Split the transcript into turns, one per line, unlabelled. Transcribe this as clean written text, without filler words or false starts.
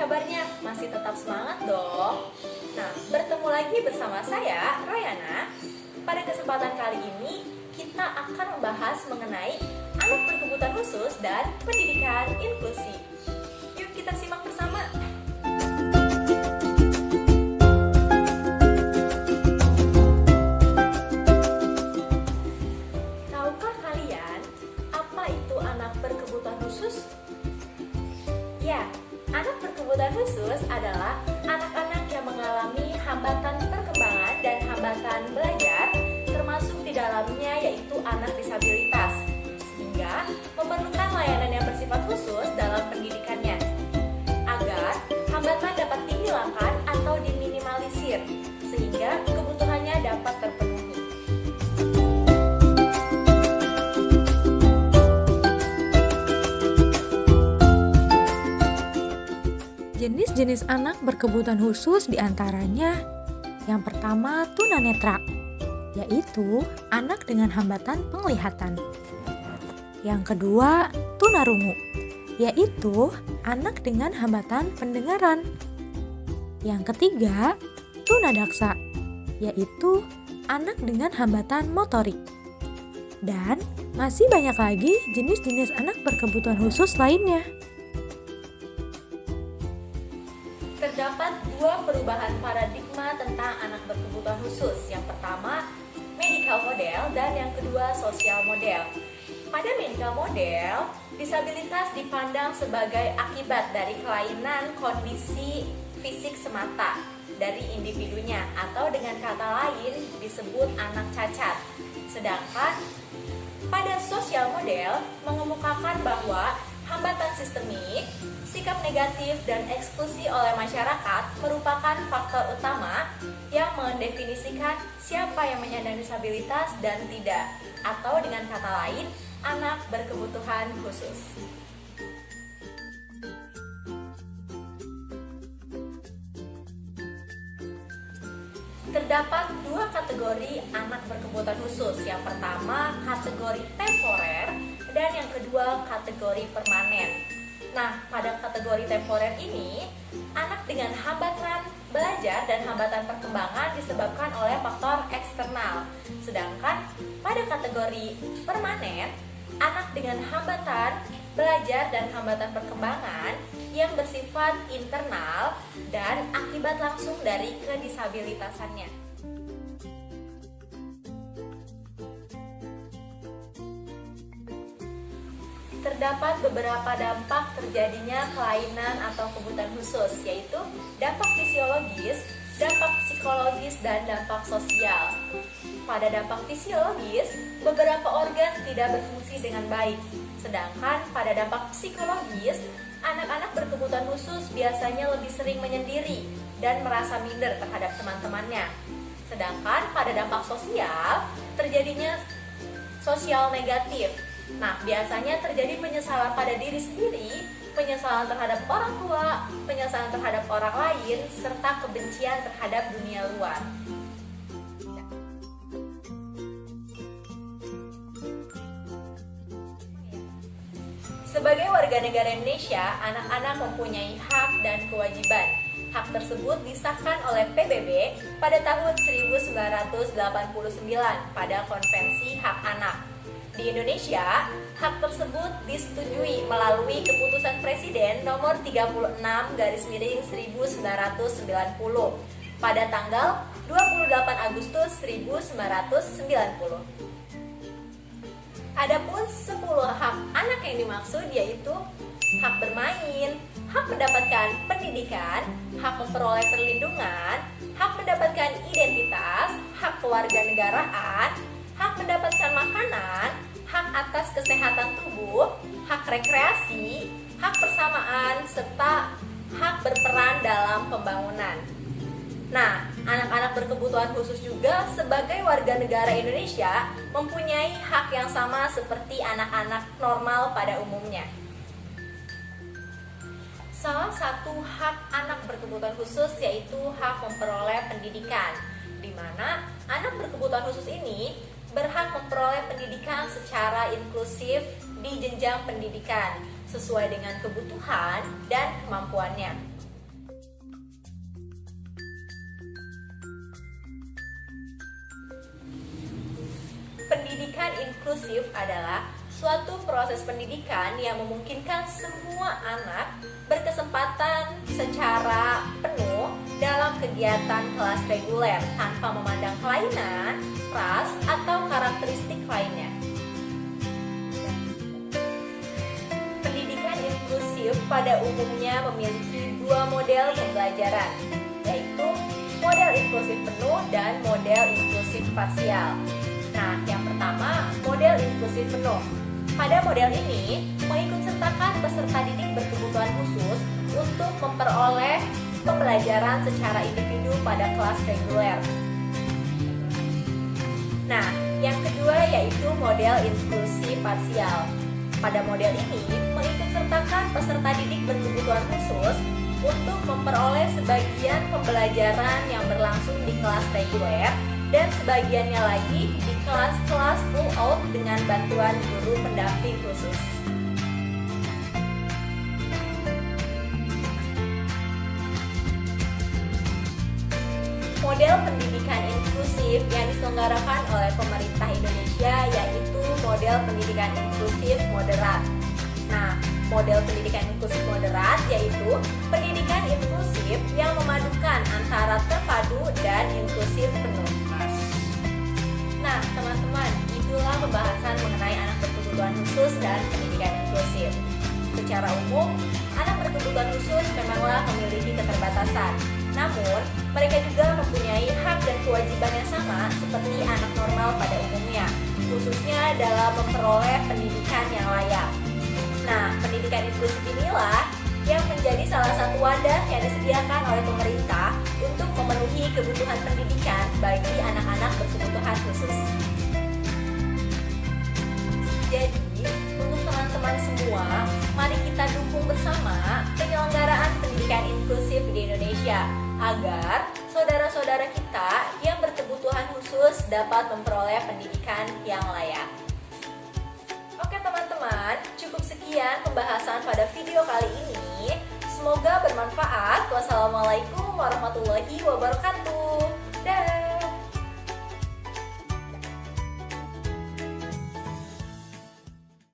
kabarnya? Masih tetap semangat dong? Nah, bertemu lagi bersama saya, Rayana. Pada kesempatan kali ini, kita akan membahas mengenai anak berkebutuhan khusus dan pendidikan inklusi. Yuk kita simak bersama. Tahukah kalian apa itu anak berkebutuhan khusus? Ya, anak berkebutuhan khusus adalah anak-anak yang mengalami hambatan perkembangan dan hambatan belajar, termasuk di dalamnya yaitu anak disabilitas, sehingga memerlukan layanan yang bersifat khusus dalam pendidikannya, agar hambatan dapat dihilangkan atau diminimalisir, sehingga kebutuhannya dapat terpenuhi.
Jenis-jenis anak berkebutuhan khusus diantaranya yang pertama tunanetra, yaitu anak dengan hambatan penglihatan. Yang kedua tunarungu, yaitu anak dengan hambatan pendengaran. Yang ketiga tunadaksa, yaitu anak dengan hambatan motorik. Dan masih banyak lagi jenis-jenis anak berkebutuhan khusus lainnya.
Terdapat dua perubahan paradigma tentang anak berkebutuhan khusus. Yang pertama, medical model, dan yang kedua, sosial model. Pada medical model, disabilitas dipandang sebagai akibat dari kelainan kondisi fisik semata dari individunya, atau dengan kata lain disebut anak cacat. Sedangkan pada sosial model mengemukakan bahwa hambatan sistemik, sikap negatif, dan eksklusi oleh masyarakat merupakan faktor utama yang mendefinisikan siapa yang menyandang disabilitas dan tidak, atau dengan kata lain, anak berkebutuhan khusus. Terdapat dua kategori anak berkebutuhan khusus. Yang pertama, kategori temporer, dan yang kedua, kategori permanen. Nah, pada kategori temporer ini, anak dengan hambatan belajar dan hambatan perkembangan disebabkan oleh faktor eksternal. Sedangkan pada kategori permanen, anak dengan hambatan belajar dan hambatan perkembangan yang bersifat internal dan akibat langsung dari kedisabilitasannya. Terdapat beberapa dampak terjadinya kelainan atau kebutuhan khusus, yaitu dampak fisiologis, dampak psikologis, dan dampak sosial. Pada dampak fisiologis, beberapa organ tidak berfungsi dengan baik. Sedangkan pada dampak psikologis, anak-anak berkebutuhan khusus biasanya lebih sering menyendiri dan merasa minder terhadap teman-temannya. Sedangkan pada dampak sosial, terjadinya sosial negatif. Nah, biasanya terjadi penyesalan pada diri sendiri, penyesalan terhadap orang tua, penyesalan terhadap orang lain, serta kebencian terhadap dunia luar. Sebagai warga negara Indonesia, anak-anak mempunyai hak dan kewajiban. Hak tersebut disahkan oleh PBB pada tahun 1989 pada Konvensi Hak Anak. Di Indonesia, hak tersebut disetujui melalui Keputusan Presiden nomor 36/1990 pada tanggal 28 Agustus 1990. Adapun 10 hak anak yang dimaksud yaitu hak bermain, hak mendapatkan pendidikan, hak memperoleh perlindungan, hak mendapatkan identitas, hak kewarganegaraan, hak mendapatkan makanan, hak atas kesehatan tubuh, hak rekreasi, hak persamaan, serta hak berperan dalam pembangunan. Nah, anak-anak berkebutuhan khusus juga sebagai warga negara Indonesia mempunyai hak yang sama seperti anak-anak normal pada umumnya. Salah satu hak anak berkebutuhan khusus yaitu hak memperoleh pendidikan, di mana anak berkebutuhan khusus ini berhak memperoleh pendidikan secara inklusif di jenjang pendidikan sesuai dengan kebutuhan dan kemampuannya. inklusif adalah suatu proses pendidikan yang memungkinkan semua anak berkesempatan secara penuh dalam kegiatan kelas reguler tanpa memandang kelainan, ras, atau karakteristik lainnya. Pendidikan inklusif pada umumnya memiliki dua model pembelajaran, yaitu model inklusif penuh dan model inklusif parsial. Nah, yang pertama, model inklusif penuh. Pada model ini, mengikutsertakan peserta didik berkebutuhan khusus untuk memperoleh pembelajaran secara individu pada kelas reguler. Nah, yang kedua yaitu model inklusi parsial. Pada model ini, mengikutsertakan peserta didik berkebutuhan khusus untuk memperoleh sebagian pembelajaran yang berlangsung di kelas reguler dan sebagiannya lagi di kelas-kelas full out dengan bantuan guru pendamping khusus. Model pendidikan inklusif yang diselenggarakan oleh pemerintah Indonesia yaitu model pendidikan inklusif moderat. Nah, model pendidikan inklusif moderat yaitu pendidikan inklusif yang memadukan antara terpadu dan inklusif penuh. Nah, teman-teman, itulah pembahasan mengenai anak berkebutuhan khusus dan pendidikan inklusif. Secara umum, anak berkebutuhan khusus memanglah memiliki keterbatasan. Namun, mereka juga mempunyai hak dan kewajiban yang sama seperti anak normal pada umumnya, khususnya dalam memperoleh pendidikan yang layak. Nah, pendidikan inklusif inilah yang menjadi salah satu wadah yang disediakan oleh pemerintah untuk memenuhi kebutuhan pendidikan bagi anak-anak berkebutuhan khusus. Jadi, untuk teman-teman semua, mari kita dukung bersama penyelenggaraan pendidikan inklusif di Indonesia agar saudara-saudara kita yang berkebutuhan khusus dapat memperoleh pendidikan yang layak. Oke teman-teman, cukup sekian pembahasan pada video kali ini. Semoga bermanfaat. Wassalamualaikum warahmatullahi wabarakatuh. Dah.